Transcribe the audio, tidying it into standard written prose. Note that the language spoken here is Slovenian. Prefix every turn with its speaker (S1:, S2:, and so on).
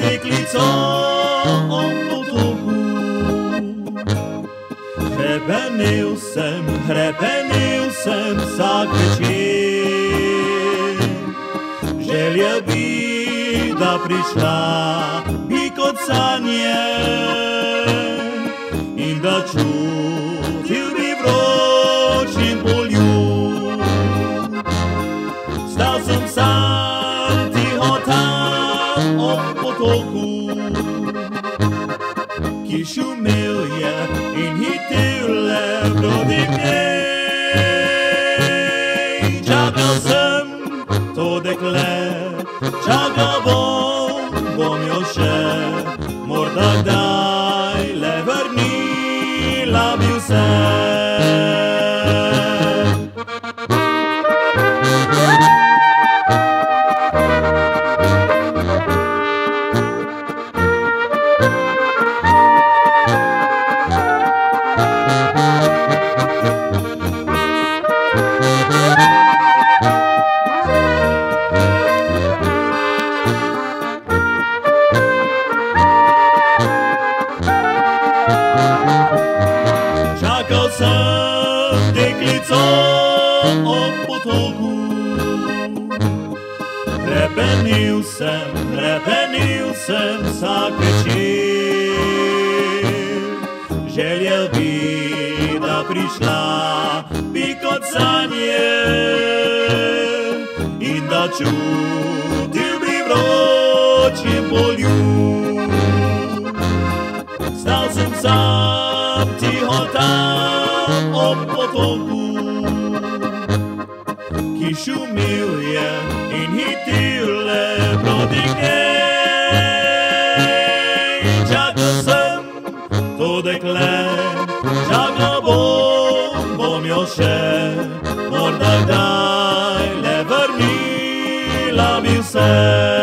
S1: deklico ob potoku. Hrepenil sem vsak večer. Želja bi, da prišla bi kot sanje in da čutil bi vročim poljub. Stal sem sam tiho tam ob potoku, ki šumel je in hitel le proti njej. Čakal sem to dekle, čakal bom jo še, morda kdaj le vrnila bi vse. Čakal sem deklico ob potoku. Hrepenil sem vsak večer. Želel bi, da prišla bi kot sanje in da čutil bi vročim poljub. Stal sem sam tiho tam ob potoku, ki šumel je in hitel le proti njej. Čakal sem to dekle, čakal bom jo še, morda kdaj le vrnila bi vse.